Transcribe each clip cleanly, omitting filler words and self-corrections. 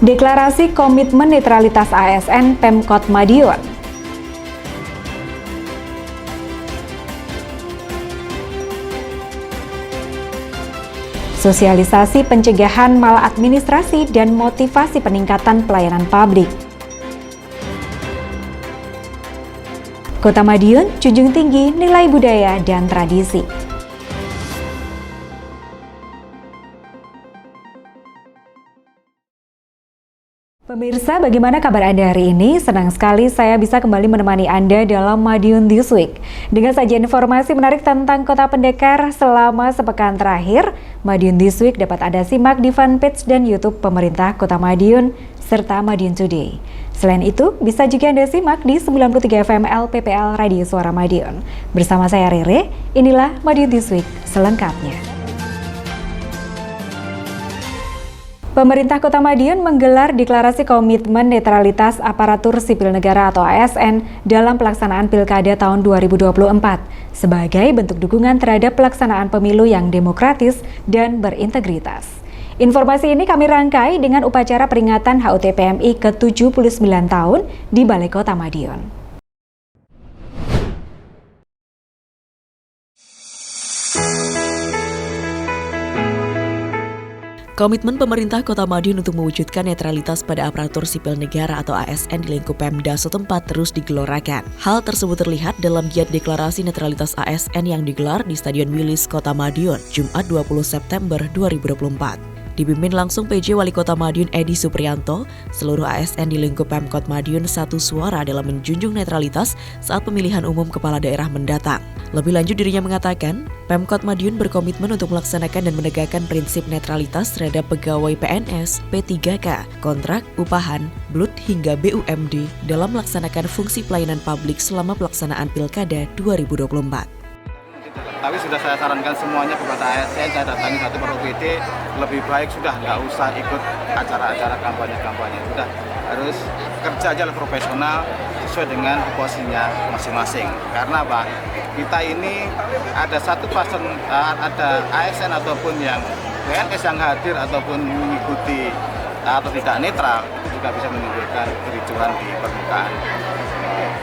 Deklarasi Komitmen Netralitas ASN Pemkot Madiun. Sosialisasi pencegahan maladministrasi dan motivasi peningkatan pelayanan publik. Kota Madiun junjung tinggi nilai budaya dan tradisi. Pemirsa, bagaimana kabar Anda hari ini? Senang sekali saya bisa kembali menemani Anda dalam Madiun This Week. Dengan sajian informasi menarik tentang Kota Pendekar selama sepekan terakhir, Madiun This Week dapat Anda simak di fanpage dan YouTube pemerintah Kota Madiun, serta Madiun Today. Selain itu, bisa juga Anda simak di 93 FM LPPL Radio Suara Madiun. Bersama saya Rere, inilah Madiun This Week selengkapnya. Pemerintah Kota Madiun menggelar deklarasi komitmen netralitas aparatur sipil negara atau ASN dalam pelaksanaan Pilkada tahun 2024 sebagai bentuk dukungan terhadap pelaksanaan pemilu yang demokratis dan berintegritas. Informasi ini kami rangkai dengan upacara peringatan HUT PMI ke-79 tahun di Balai Kota Madiun. Komitmen pemerintah Kota Madiun untuk mewujudkan netralitas pada aparatur sipil negara atau ASN di lingkup Pemda setempat terus digelorakan. Hal tersebut terlihat dalam giat deklarasi netralitas ASN yang digelar di Stadion Wilis Kota Madiun, Jumat 20 September 2024. Dipimpin langsung PJ Wali Kota Madiun Edi Suprianto, seluruh ASN di lingkup Pemkot Madiun satu suara dalam menjunjung netralitas saat pemilihan umum kepala daerah mendatang. Lebih lanjut dirinya mengatakan, Pemkot Madiun berkomitmen untuk melaksanakan dan menegakkan prinsip netralitas terhadap pegawai PNS, P3K, kontrak, upahan, BLUT hingga BUMD dalam melaksanakan fungsi pelayanan publik selama pelaksanaan Pilkada 2024. Tapi sudah saya sarankan semuanya kepada ASN, saya datangi satu per OPD, lebih baik sudah nggak usah ikut acara-acara kampanye-kampanye, sudah harus kerja aja profesional sesuai dengan posisinya masing-masing. Karena apa? Kita ini ada satu pasien, ada ASN ataupun yang PNS yang hadir ataupun mengikuti atau tidak netral, itu juga bisa menimbulkan kericuhan di permukaan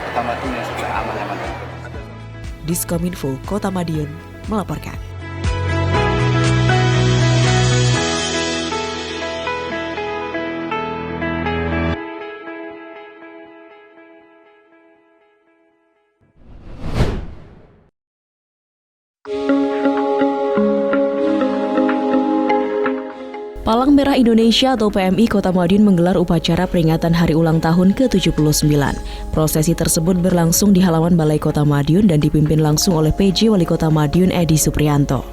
Kota Madiun yang sudah aman-aman. Diskominfo Kota Madiun melaporkan. Palang Merah Indonesia atau PMI Kota Madiun menggelar upacara peringatan hari ulang tahun ke-79. Prosesi tersebut berlangsung di halaman Balai Kota Madiun dan dipimpin langsung oleh PJ Wali Kota Madiun Edi Suprianto.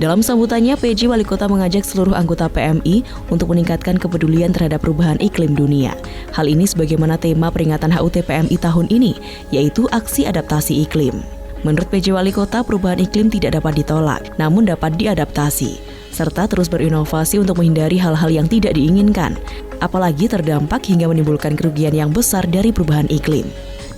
Dalam sambutannya, PJ Wali Kota mengajak seluruh anggota PMI untuk meningkatkan kepedulian terhadap perubahan iklim dunia. Hal ini sebagaimana tema peringatan HUT PMI tahun ini, yaitu Aksi Adaptasi Iklim. Menurut PJ Wali Kota, perubahan iklim tidak dapat ditolak, namun dapat diadaptasi, serta terus berinovasi untuk menghindari hal-hal yang tidak diinginkan, apalagi terdampak hingga menimbulkan kerugian yang besar dari perubahan iklim.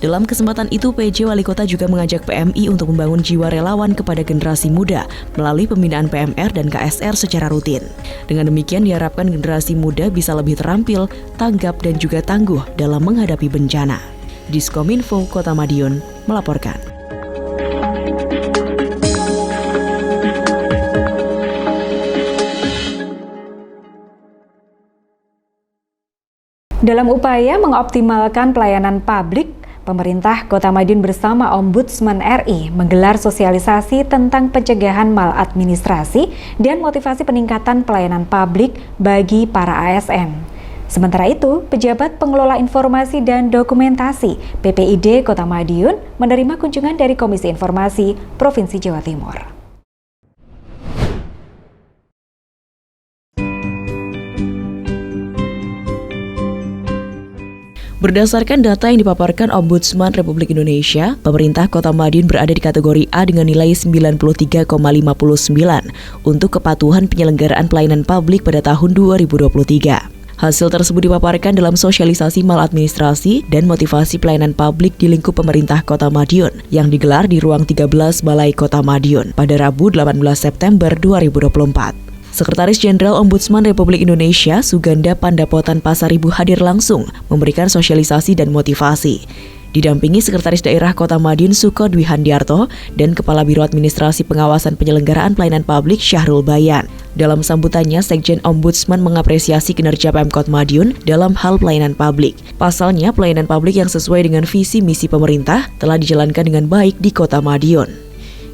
Dalam kesempatan itu, PJ Wali Kota juga mengajak PMI untuk membangun jiwa relawan kepada generasi muda melalui pembinaan PMR dan KSR secara rutin. Dengan demikian diharapkan generasi muda bisa lebih terampil, tanggap, dan juga tangguh dalam menghadapi bencana. Diskominfo Kota Madiun melaporkan. Dalam upaya mengoptimalkan pelayanan publik, pemerintah Kota Madiun bersama Ombudsman RI menggelar sosialisasi tentang pencegahan maladministrasi dan motivasi peningkatan pelayanan publik bagi para ASN. Sementara itu, pejabat pengelola informasi dan dokumentasi PPID Kota Madiun menerima kunjungan dari Komisi Informasi Provinsi Jawa Timur. Berdasarkan data yang dipaparkan Ombudsman Republik Indonesia, pemerintah Kota Madiun berada di kategori A dengan nilai 93,59 untuk kepatuhan penyelenggaraan pelayanan publik pada tahun 2023. Hasil tersebut dipaparkan dalam sosialisasi maladministrasi dan motivasi pelayanan publik di lingkup pemerintah Kota Madiun yang digelar di ruang 13 Balai Kota Madiun pada Rabu 18 September 2024. Sekretaris Jenderal Ombudsman Republik Indonesia Suganda Pandapotan Pasaribu hadir langsung memberikan sosialisasi dan motivasi. Didampingi Sekretaris Daerah Kota Madiun Suko Dwi Handiarto dan Kepala Biro Administrasi Pengawasan Penyelenggaraan Pelayanan Publik Syahrul Bayan. Dalam sambutannya, Sekjen Ombudsman mengapresiasi kinerja Pemkot Madiun dalam hal pelayanan publik. Pasalnya, pelayanan publik yang sesuai dengan visi misi pemerintah telah dijalankan dengan baik di Kota Madiun.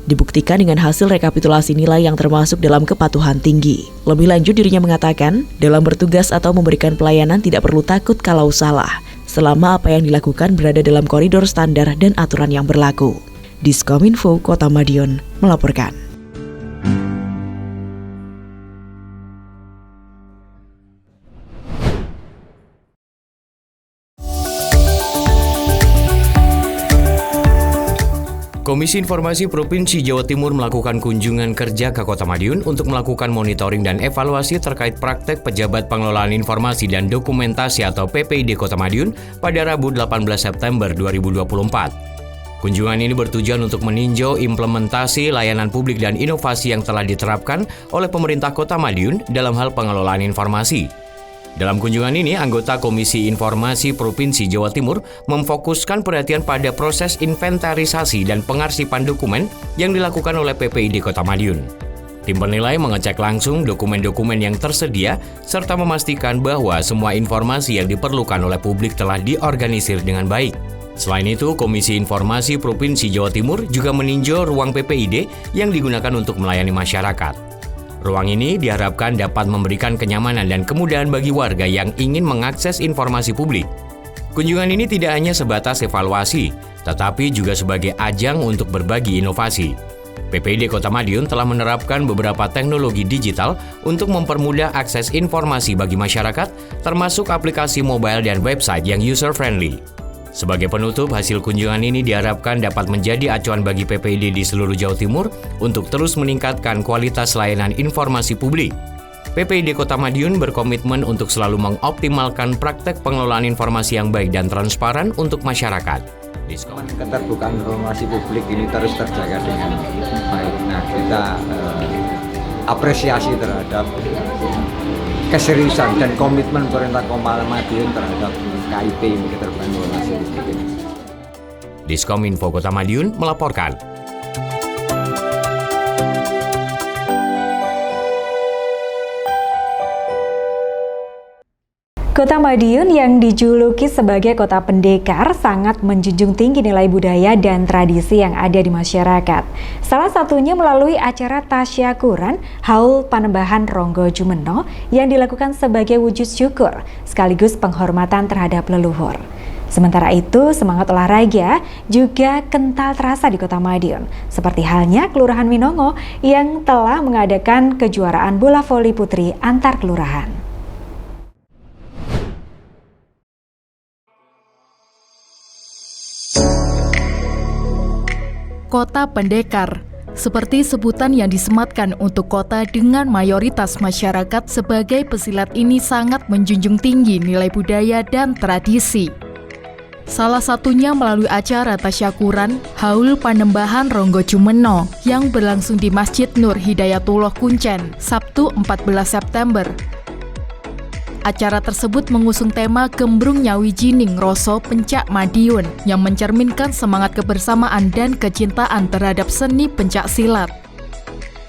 Dibuktikan dengan hasil rekapitulasi nilai yang termasuk dalam kepatuhan tinggi. Lebih lanjut, dirinya mengatakan, dalam bertugas atau memberikan pelayanan tidak perlu takut kalau salah, selama apa yang dilakukan berada dalam koridor standar dan aturan yang berlaku. Diskominfo Kota Madiun melaporkan. Komisi Informasi Provinsi Jawa Timur melakukan kunjungan kerja ke Kota Madiun untuk melakukan monitoring dan evaluasi terkait praktek pejabat pengelolaan informasi dan dokumentasi atau PPID Kota Madiun pada Rabu 18 September 2024. Kunjungan ini bertujuan untuk meninjau implementasi layanan publik dan inovasi yang telah diterapkan oleh pemerintah Kota Madiun dalam hal pengelolaan informasi. Dalam kunjungan ini, anggota Komisi Informasi Provinsi Jawa Timur memfokuskan perhatian pada proses inventarisasi dan pengarsipan dokumen yang dilakukan oleh PPID Kota Madiun. Tim penilai mengecek langsung dokumen-dokumen yang tersedia serta memastikan bahwa semua informasi yang diperlukan oleh publik telah diorganisir dengan baik. Selain itu, Komisi Informasi Provinsi Jawa Timur juga meninjau ruang PPID yang digunakan untuk melayani masyarakat. Ruang ini diharapkan dapat memberikan kenyamanan dan kemudahan bagi warga yang ingin mengakses informasi publik. Kunjungan ini tidak hanya sebatas evaluasi, tetapi juga sebagai ajang untuk berbagi inovasi. PPID Kota Madiun telah menerapkan beberapa teknologi digital untuk mempermudah akses informasi bagi masyarakat, termasuk aplikasi mobile dan website yang user-friendly. Sebagai penutup, hasil kunjungan ini diharapkan dapat menjadi acuan bagi PPID di seluruh Jawa Timur untuk terus meningkatkan kualitas layanan informasi publik. PPID Kota Madiun berkomitmen untuk selalu mengoptimalkan praktek pengelolaan informasi yang baik dan transparan untuk masyarakat. Keterbukaan informasi publik ini terus terjaga dengan baik. Nah, kita apresiasi terhadap keseriusan dan komitmen pemerintah Kota Madiun terhadap KIP ini, keterbukaan informasi publik ini. Diskominfo Kota Madiun melaporkan. Kota Madiun yang dijuluki sebagai kota pendekar sangat menjunjung tinggi nilai budaya dan tradisi yang ada di masyarakat. Salah satunya melalui acara tasyakuran Haul Panembahan Ronggo Jumeno yang dilakukan sebagai wujud syukur sekaligus penghormatan terhadap leluhur. Sementara itu, semangat olahraga juga kental terasa di Kota Madiun, seperti halnya Kelurahan Winongo yang telah mengadakan kejuaraan bola voli putri antar kelurahan. Kota Pendekar, seperti sebutan yang disematkan untuk kota dengan mayoritas masyarakat sebagai pesilat ini sangat menjunjung tinggi nilai budaya dan tradisi. Salah satunya melalui acara tasyakuran Haul Panembahan Ronggo Jumeno yang berlangsung di Masjid Nur Hidayatullah Kuncen, Sabtu 14 September. Acara tersebut mengusung tema Gembrung Nyawijining Roso Pencak Madiun yang mencerminkan semangat kebersamaan dan kecintaan terhadap seni pencak silat.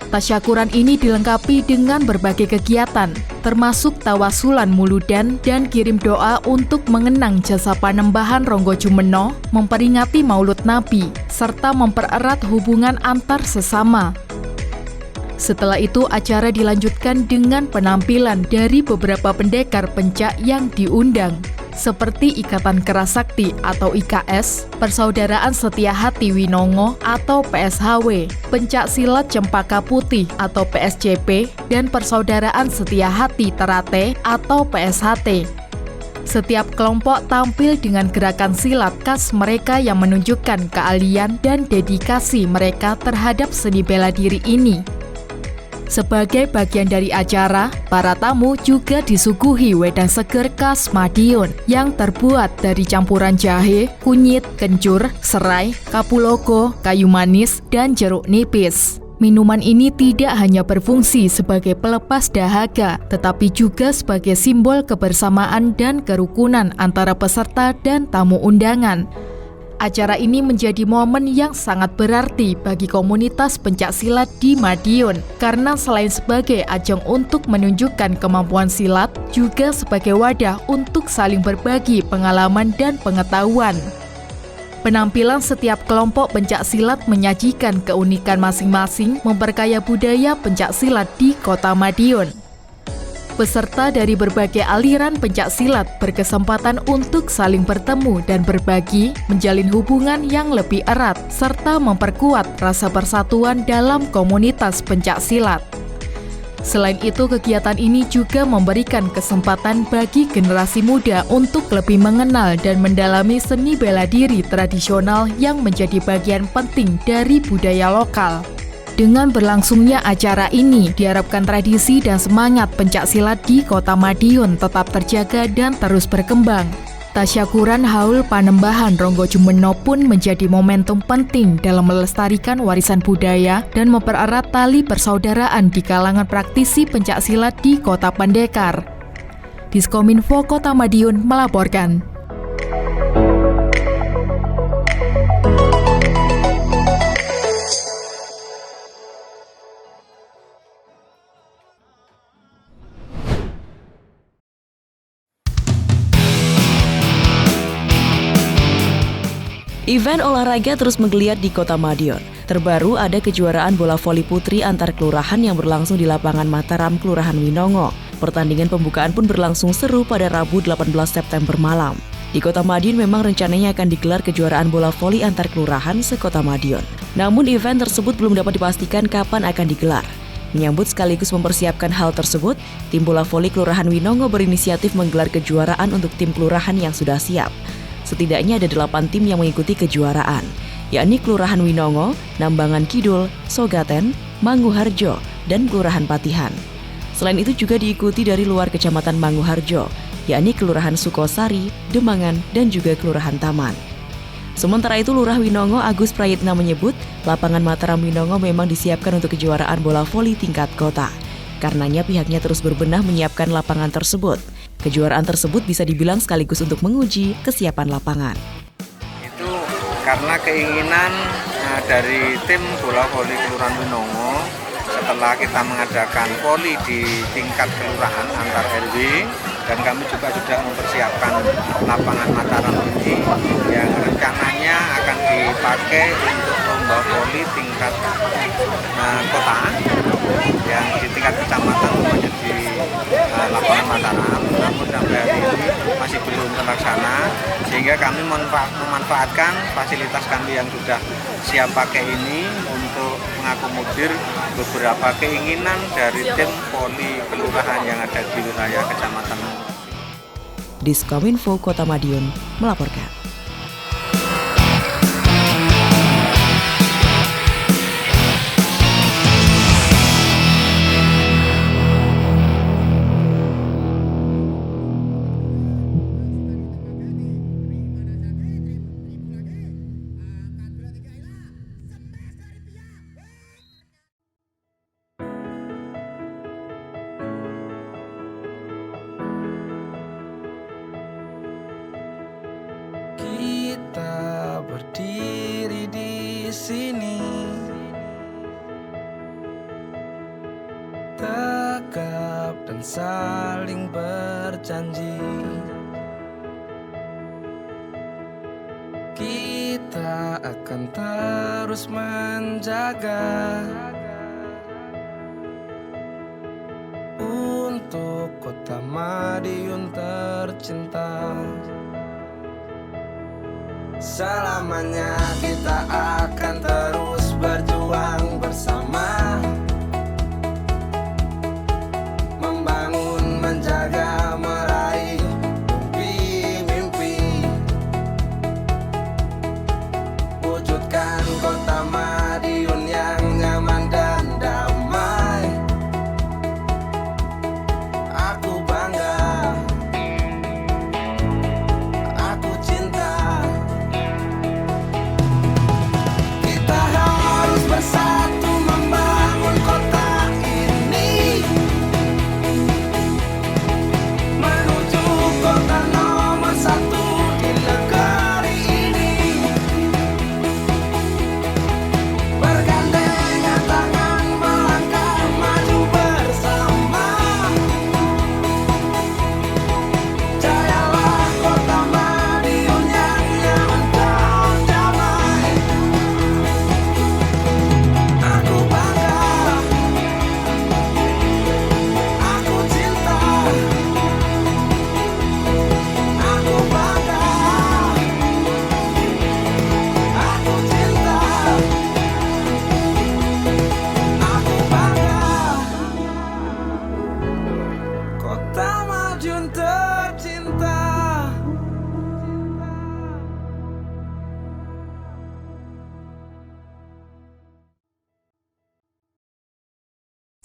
Tasyakuran ini dilengkapi dengan berbagai kegiatan, termasuk tawasulan muludan dan kirim doa untuk mengenang jasa Panembahan Ronggo Jumeno, memperingati Maulud Nabi, serta mempererat hubungan antar sesama. Setelah itu, acara dilanjutkan dengan penampilan dari beberapa pendekar pencak yang diundang, seperti Ikatan Kerasakti atau IKS, Persaudaraan Setia Hati Winongo atau PSHW, Pencak Silat Cempaka Putih atau PSCP, dan Persaudaraan Setia Hati Terate atau PSHT. Setiap kelompok tampil dengan gerakan silat khas mereka yang menunjukkan keahlian dan dedikasi mereka terhadap seni bela diri ini. Sebagai bagian dari acara, para tamu juga disuguhi wedang seger khas Madiun yang terbuat dari campuran jahe, kunyit, kencur, serai, kapulaga, kayu manis, dan jeruk nipis. Minuman ini tidak hanya berfungsi sebagai pelepas dahaga, tetapi juga sebagai simbol kebersamaan dan kerukunan antara peserta dan tamu undangan. Acara ini menjadi momen yang sangat berarti bagi komunitas pencaksilat di Madiun, karena selain sebagai ajang untuk menunjukkan kemampuan silat, juga sebagai wadah untuk saling berbagi pengalaman dan pengetahuan. Penampilan setiap kelompok pencaksilat menyajikan keunikan masing-masing, memperkaya budaya pencaksilat di Kota Madiun. Peserta dari berbagai aliran pencaksilat berkesempatan untuk saling bertemu dan berbagi, menjalin hubungan yang lebih erat, serta memperkuat rasa persatuan dalam komunitas pencaksilat. Selain itu, kegiatan ini juga memberikan kesempatan bagi generasi muda untuk lebih mengenal dan mendalami seni bela diri tradisional yang menjadi bagian penting dari budaya lokal. Dengan berlangsungnya acara ini, diharapkan tradisi dan semangat pencaksilat di Kota Madiun tetap terjaga dan terus berkembang. Tasyakuran Haul Panembahan Ronggo Jumeno pun menjadi momentum penting dalam melestarikan warisan budaya dan mempererat tali persaudaraan di kalangan praktisi pencaksilat di Kota Pendekar. Diskominfo Kota Madiun melaporkan. Event olahraga terus menggeliat di Kota Madiun. Terbaru ada kejuaraan bola voli putri antar kelurahan yang berlangsung di lapangan Mataram, Kelurahan Winongo. Pertandingan pembukaan pun berlangsung seru pada Rabu 18 September malam. Di Kota Madiun memang rencananya akan digelar kejuaraan bola voli antar kelurahan se-Kota Madiun. Namun event tersebut belum dapat dipastikan kapan akan digelar. Menyambut sekaligus mempersiapkan hal tersebut, tim bola voli Kelurahan Winongo berinisiatif menggelar kejuaraan untuk tim kelurahan yang sudah siap. Setidaknya ada 8 tim yang mengikuti kejuaraan, yakni Kelurahan Winongo, Nambangan Kidul, Sogaten, Manguharjo, dan Kelurahan Patihan. Selain itu juga diikuti dari luar Kecamatan Manguharjo, yakni Kelurahan Sukosari, Demangan, dan juga Kelurahan Taman. Sementara itu, Lurah Winongo Agus Prayitna menyebut lapangan Mataram Winongo memang disiapkan untuk kejuaraan bola voli tingkat kota. Karenanya pihaknya terus berbenah menyiapkan lapangan tersebut. Kejuaraan tersebut bisa dibilang sekaligus untuk menguji kesiapan lapangan. Itu karena keinginan dari tim bola voli Kelurahan Winongo, setelah kita mengadakan voli di tingkat kelurahan antar RW, dan kami juga sudah mempersiapkan lapangan Mataram ini yang rencananya akan dipakai untuk lomba voli tingkat kota, yang di tingkat kecamatan rumahnya di lapangan Mataram, namun sampai hari ini masih belum terlaksana, sehingga kami memanfaatkan fasilitas kami yang sudah siap pakai ini untuk mengakomodir beberapa keinginan dari tim voli kelurahan yang ada di wilayah kecamatan. Diskominfo Kota Madiun melaporkan. Kita berdiri di sini, tegap dan saling berjanji. Kita akan terus menjaga untuk Kota Madiun tercinta. Selamanya kita akan terus berjuang bersama, membangun, menjaga, meraih mimpi-mimpi, wujudkan Kota Madiun yang nyaman dan damai. Aku bangga, aku cinta. Kita harus bersatu membangun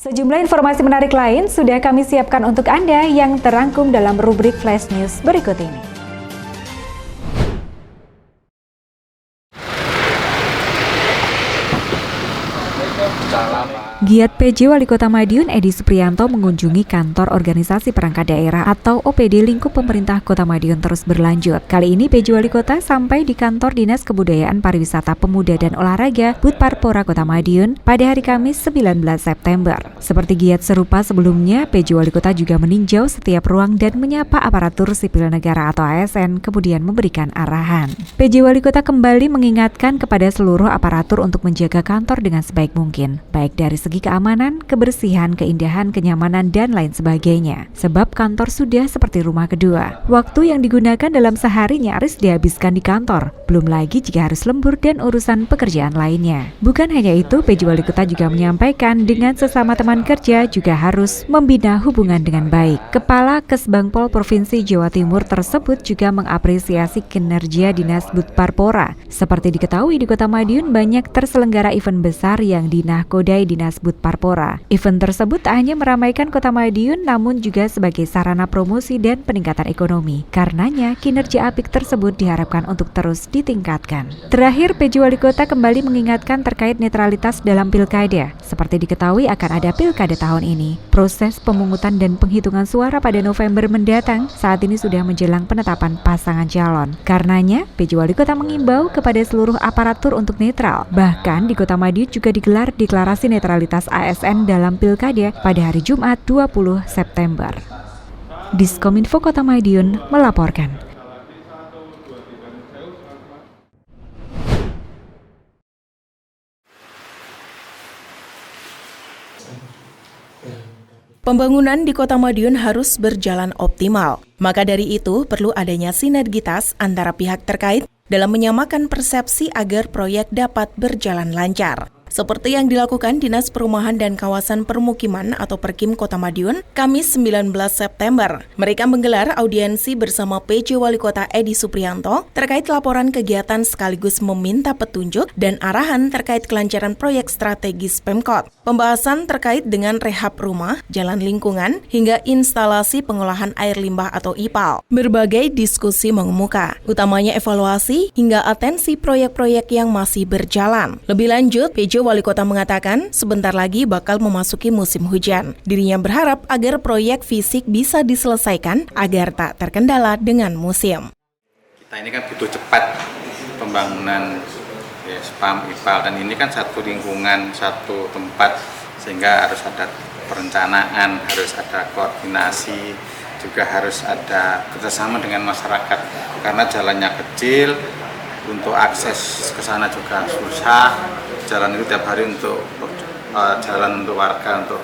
Sejumlah informasi menarik lain sudah kami siapkan untuk Anda yang terangkum dalam rubrik Flash News berikut ini. Giat PJ Wali Kota Madiun Edi Supriyanto mengunjungi kantor organisasi perangkat daerah atau OPD lingkup pemerintah Kota Madiun terus berlanjut. Kali ini PJ Wali Kota sampai di kantor Dinas Kebudayaan Pariwisata Pemuda dan Olahraga Bud Parpora Kota Madiun pada hari Kamis 19 September. Seperti giat serupa sebelumnya, PJ Wali Kota juga meninjau setiap ruang dan menyapa aparatur sipil negara atau ASN, kemudian memberikan arahan. PJ Wali Kota kembali mengingatkan kepada seluruh aparatur untuk menjaga kantor dengan sebaik mungkin, baik dari segi keamanan, kebersihan, keindahan, kenyamanan, dan lain sebagainya. Sebab kantor sudah seperti rumah kedua. Waktu yang digunakan dalam sehari nyaris dihabiskan di kantor. Belum lagi jika harus lembur dan urusan pekerjaan lainnya. Bukan hanya itu, PJ Wali Kota juga menyampaikan dengan sesama teman kerja juga harus membina hubungan dengan baik. Kepala Kesbangpol Provinsi Jawa Timur tersebut juga mengapresiasi kinerja Dinas Bud Parpora. Seperti diketahui di Kota Madiun banyak terselenggara event besar yang dinahkodai Dinas Bud Parpora. Event tersebut tak hanya meramaikan Kota Madiun namun juga sebagai sarana promosi dan peningkatan ekonomi. Karenanya kinerja apik tersebut diharapkan untuk terus ditingkatkan. Terakhir, PJ Wali Kota kembali mengingatkan terkait netralitas dalam pilkada. Seperti diketahui akan ada pilkada tahun ini. Proses pemungutan dan penghitungan suara pada November mendatang saat ini sudah menjelang penetapan pasangan calon. Karenanya, PJ Wali Kota mengimbau kepada seluruh aparatur untuk netral. Bahkan di Kota Madiun juga digelar deklarasi netralitas ASN dalam pilkada pada hari Jumat 20 September. Diskominfo Kota Madiun melaporkan. Pembangunan di Kota Madiun harus berjalan optimal. Maka dari itu, perlu adanya sinergitas antara pihak terkait dalam menyamakan persepsi agar proyek dapat berjalan lancar. Seperti yang dilakukan Dinas Perumahan dan Kawasan Permukiman atau Perkim Kota Madiun, Kamis 19 September. Mereka menggelar audiensi bersama PJ Wali Kota Edi Supriyanto terkait laporan kegiatan sekaligus meminta petunjuk dan arahan terkait kelancaran proyek strategis Pemkot. Pembahasan terkait dengan rehab rumah, jalan lingkungan, hingga instalasi pengolahan air limbah atau IPAL. Berbagai diskusi mengemuka, utamanya evaluasi hingga atensi proyek-proyek yang masih berjalan. Lebih lanjut, PJ Wali Kota mengatakan sebentar lagi bakal memasuki musim hujan. Dirinya berharap agar proyek fisik bisa diselesaikan agar tak terkendala dengan musim. Kita ini kan butuh cepat pembangunan SPAM, IPAL, dan ini kan satu lingkungan, satu tempat, sehingga harus ada perencanaan, harus ada koordinasi, juga harus ada kerjasama dengan masyarakat. Karena jalannya kecil, untuk akses ke sana juga susah. Jalan itu tiap hari untuk jalan untuk warga, untuk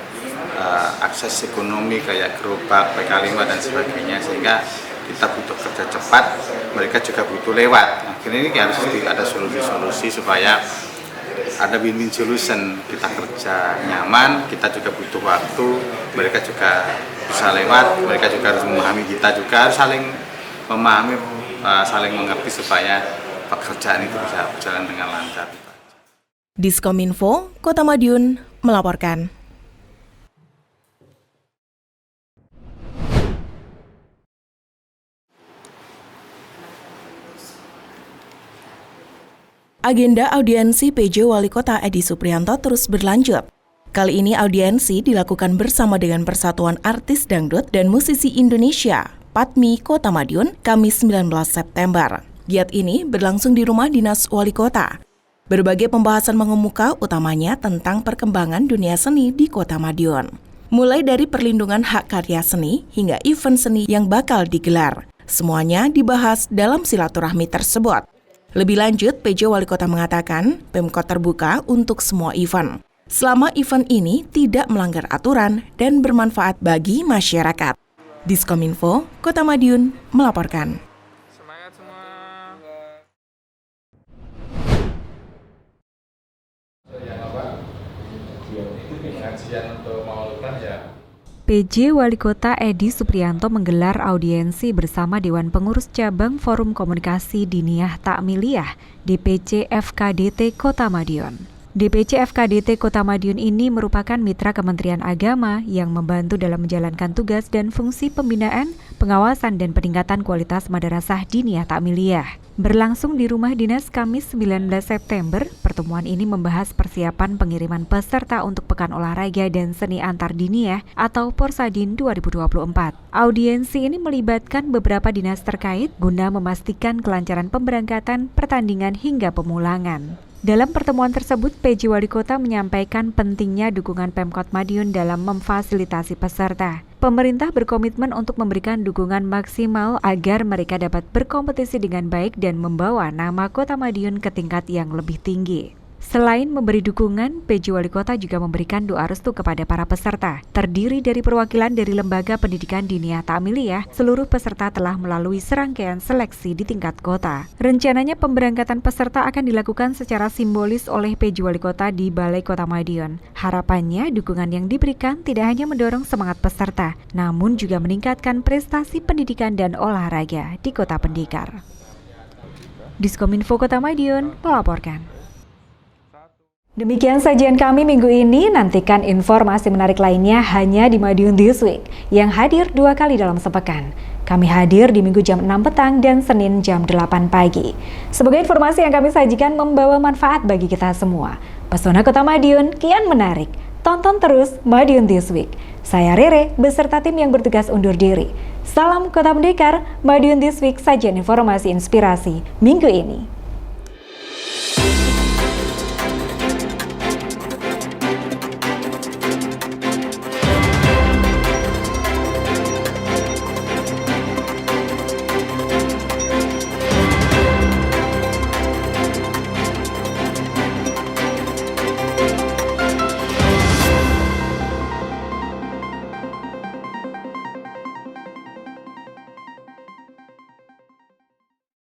akses ekonomi kayak gerobak, PK5 dan sebagainya, sehingga kita butuh kerja cepat, mereka juga butuh lewat. Akhirnya ini harus ada solusi-solusi supaya ada win-win solution. Kita kerja nyaman, kita juga butuh waktu, mereka juga bisa lewat, mereka juga harus memahami, kita juga harus saling memahami, saling mengerti supaya pekerjaan itu bisa berjalan dengan lancar. Diskominfo Kota Madiun melaporkan. Agenda audiensi PJ Wali Kota Edi Supriyanto terus berlanjut. Kali ini audiensi dilakukan bersama dengan Persatuan Artis Dangdut dan Musisi Indonesia, PADMI Kota Madiun, Kamis 19 September. Giat ini berlangsung di rumah dinas Wali Kota. Berbagai pembahasan mengemuka utamanya tentang perkembangan dunia seni di Kota Madiun. Mulai dari perlindungan hak karya seni hingga event seni yang bakal digelar. Semuanya dibahas dalam silaturahmi tersebut. Lebih lanjut, PJ Wali Kota mengatakan Pemkot terbuka untuk semua event. Selama event ini tidak melanggar aturan dan bermanfaat bagi masyarakat. Diskominfo Kota Madiun melaporkan. PJ Wali Kota Edi Supriyanto menggelar audiensi bersama Dewan Pengurus Cabang Forum Komunikasi Diniyah Takmiliyah DPC FKDT Kota Madiun. DPC FKDT Kota Madiun ini merupakan mitra Kementerian Agama yang membantu dalam menjalankan tugas dan fungsi pembinaan, pengawasan dan peningkatan kualitas madrasah diniyah ta'miliyah. Berlangsung di Rumah Dinas Kamis 19 September, pertemuan ini membahas persiapan pengiriman peserta untuk Pekan Olahraga dan Seni Antar Diniyah atau Porsadin 2024. Audiensi ini melibatkan beberapa dinas terkait guna memastikan kelancaran pemberangkatan, pertandingan hingga pemulangan. Dalam pertemuan tersebut, PJ Wali Kota menyampaikan pentingnya dukungan Pemkot Madiun dalam memfasilitasi peserta. Pemerintah berkomitmen untuk memberikan dukungan maksimal agar mereka dapat berkompetisi dengan baik dan membawa nama Kota Madiun ke tingkat yang lebih tinggi. Selain memberi dukungan, PJ Wali Kota juga memberikan doa restu kepada para peserta. Terdiri dari perwakilan dari Lembaga Pendidikan Diniyah Ta'miliyah, seluruh peserta telah melalui serangkaian seleksi di tingkat kota. Rencananya pemberangkatan peserta akan dilakukan secara simbolis oleh PJ Wali Kota di Balai Kota Madiun. Harapannya, dukungan yang diberikan tidak hanya mendorong semangat peserta, namun juga meningkatkan prestasi pendidikan dan olahraga di Kota Pendekar. Diskominfo Kota Madiun melaporkan. Demikian sajian kami minggu ini, nantikan informasi menarik lainnya hanya di Madiun This Week yang hadir 2 kali dalam sepekan. Kami hadir di Minggu jam 6 petang dan Senin jam 8 pagi. Semoga informasi yang kami sajikan membawa manfaat bagi kita semua. Pesona Kota Madiun kian menarik. Tonton terus Madiun This Week. Saya Rere beserta tim yang bertugas undur diri. Salam Kota Pendekar, Madiun This Week, sajian informasi inspirasi minggu ini.